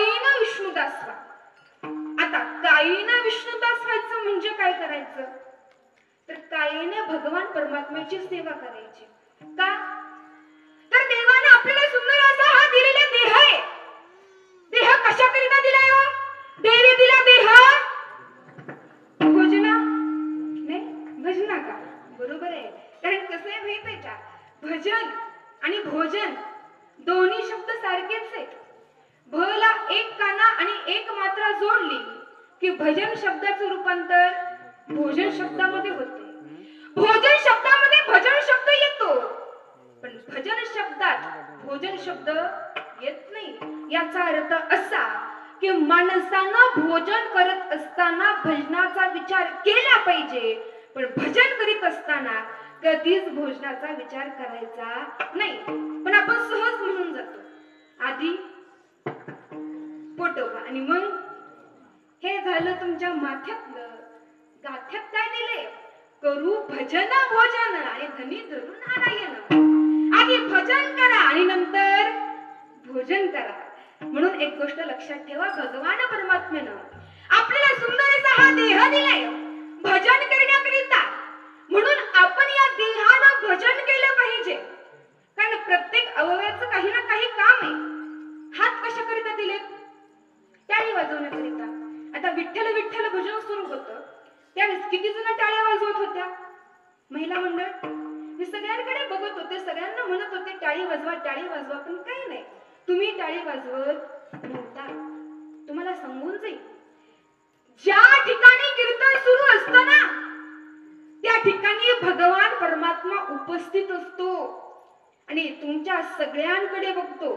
कायेनं विष्णुदास व्हा. आता कायेनं विष्णुदास व्हायचं म्हणजे काय करायचं? तर कायेने भगवान परमात्म्याची सेवा करायची. का? तर देवाने आपल्याला सुंदर असा हा दिलेला देह आहे. देह कशाकरिता दिलाय हो? देवी दिला देह भोजना नाही, भजना का? बरोबर आहे. कारण कसं आहे माहित आहे का? भजन आणि भोजन दोन्ही शब्द सारखेच आहेत. भ ला एक काना आणि एक मात्रा जोडली की भजन शब्दाचं रूपांतर भोजन शब्दामध्ये होते. भोजन शब्दामध्ये भजन शब्द येतो, पण भजन शब्दात भोजन शब्द येत नाही. याचा अर्थ असा की माणसानं भोजन करत असताना भजनाचा विचार केला पाहिजे, पण भजन करीत असताना कधीच भोजनाचा विचार करायचा नाही. पण आपण सहज म्हणून जातो, आधी पोटोबा आणि मग हे झालं तुमच्या माथ्यातलं. गाथ्यात काय दिले? करू भजन भोजन आणि धनी धरू नारायण. आधी भजन करा आणि नंतर भोजन करा. म्हणून एक गोष्ट लक्षात ठेवा, भगवान परमात्म्यानं आपल्याला सुंदर असा हा देह दिलाय भजन करण्याकरिता. म्हणून आपण या देहानं भजन केलं पाहिजे. कारण प्रत्येक अवयवाचं काही ना काही काम आहे. हात कशाकरिता दिले? टाळी वाजवण्याकरिता. आता विठ्ठल विठ्ठल भजन सुरू होतं त्यावेळेस किती जण टाळ्या वाजवत होत्या? महिला मंडळ. मी सगळ्यांकडे बघत होते, सगळ्यांना म्हणत होते टाळी वाजवा टाळी वाजवा, पण काही नाही. तुम्ही टाळी वाजवत नव्हता. तुम्हाला सांगून जाईल, ज्या ठिकाणी कीर्तन सुरू असतं ना त्या ठिकाणी भगवान परमात्मा उपस्थित असतो आणि तुमच्या सगळ्यांकडे बघतो.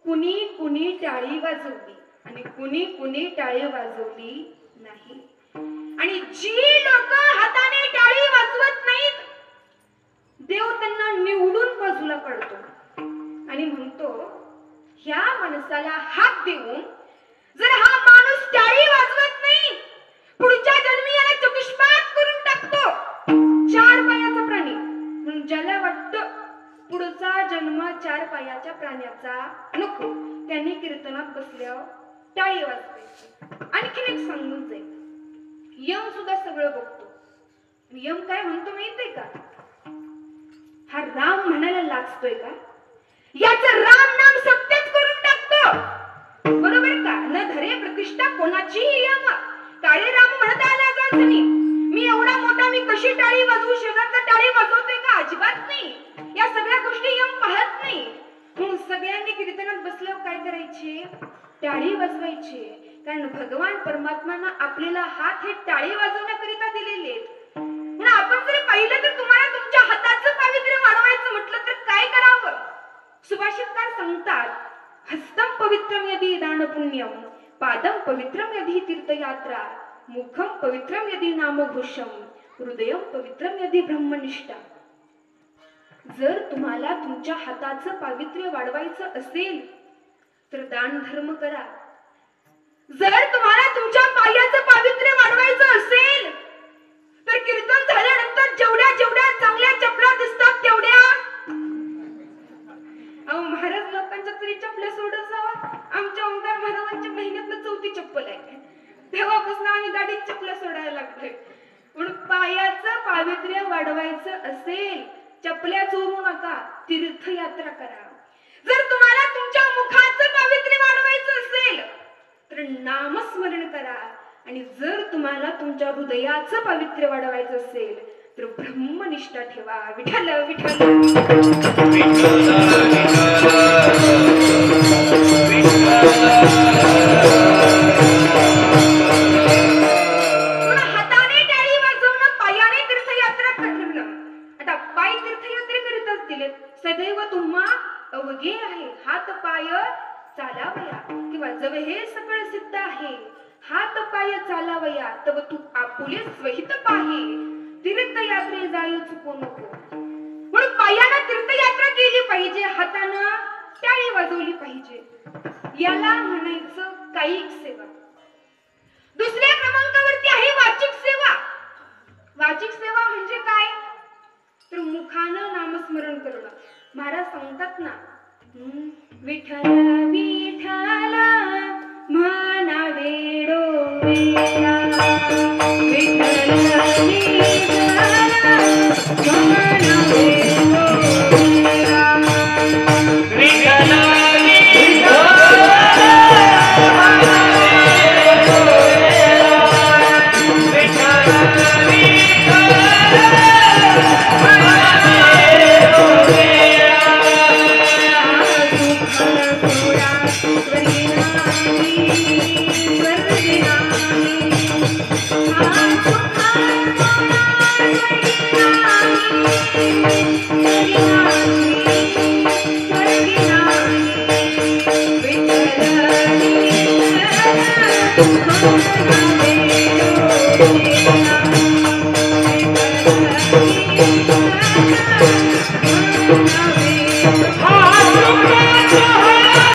कुणी कुणी टाळी वाजवली आणि कुणी कुणी टाळी वाजवली नाही. आणि जी लोक हाताने टाळी वाजवत नाहीत, देव त्यांना निवडून बाजूला काढतो आणि म्हणतो, ह्या माणसाला हात देऊन जर हा माणूस टाळी वाजवत नाही, पुढच्या जन्मी याला चतुष्पाद करून टाकतो. चार पायाचा प्राणी म्हणून ज्याला वाटतं पुढचा जन्म चार पायाच्या प्राण्याचा नको, त्यांनी कीर्तनात बसल्यावर टाळी वाजवायची. आणखीन एक सांगून जाईल, यम सुद्धा सगळं बघतो. यम काय म्हणतो माहितीये का? हा राम म्हणायला लाजतोय का? याचं राम नाम सत्यच करून टाकतो. बरोबर का? न धरे प्रतिष्ठा कोणाची यम. काळे राम म्हणत आला जाणसनी, मी एवढा मोठा, मी कशी टाळी वाजवू? शेजारचा टाळी वाजवतोय का? अजिबात नाही. या सगळ्या गोष्टी यम पाहत नाही. म्हणून सगळ्यांनी कीर्तनात बसल्यावर काय करायचे? टाळी वाजवायचे. कारण भगवान परमात्म्यानं आपल्याला हात हे टाळी वाजवण्याकरिता दिलेले आहेत. म्हणून आपण जर पाहिलं तर तुम्हाला तुमच्या हाताचं पावित्र्य वाढवायचं म्हटलं तर काय करावं? सुभाषितकार सांगतात, हस्तम पवित्रम यदि दान पुण्यम, पादम पवित्रम यदि तीर्थयात्रा, मुखम पवित्रम यदि नामघोषम, हृदयम पवित्रम यदि ब्रह्मनिष्ठा. जर तुम्हाला तुमच्या हाताचं पावित्र्य वाढवायचं असेल तर दान धर्म करा. जर तुम्हाला तुमच्या पायाचं पावित्र्य वाढवायचं असेल तर कीर्तन झाल्यानंतर जेवढ्या जेवढ्या चांगल्या चपला दिसतात तेवढ्या. अहो महाराज लोकांच्या तरी चपल्या सोडत जावा. आमच्या ओंकार महाराजांच्या महिन्यातनं 4थी चप्पल आहे. तेव्हापासून आम्ही गाडीत चपला सोडायला लागलोय. म्हणून पायाचं पावित्र्य वाढवायचं असेल चपल्या चोरू नका, तीर्थयात्रा करा. जर तुम्हाला तुमच्या मुखाचं पावित्र्य वाढवायचं असेल तर नामस्मरण करा. आणि जर तुम्हाला तुमच्या हृदयाचं पावित्र्य वाढवायचं असेल तर ब्रह्मनिष्ठा ठेवा. विठ्ठल विठ्ठल हाताने टाळी वाजवणं, पायाने तीर्थयात्रा करणं. आता पाय तीर्थयात्रे करीतच दिलेत. सदैव तुम्हा अवघे आहे हात पाय चालावया, किंवा जव हे सकळ सिद्ध आहे हात पाय चालावया, तव तू आपुले स्वहित पाहे तीर्थयात्रे जाय चुको नको. म्हणून पायानं तीर्थयात्रा केली पाहिजे, हातानं टाळी वाजवली पाहिजे. याला म्हणायचं कायिक सेवा. दुसऱ्या क्रमांकावरती आहे वाचिक सेवा. वाचिक सेवा म्हणजे काय? तर मुखानं नामस्मरण करणं. महाराज सांगतात ना, विठ्ठल विठ्ठल Thank you.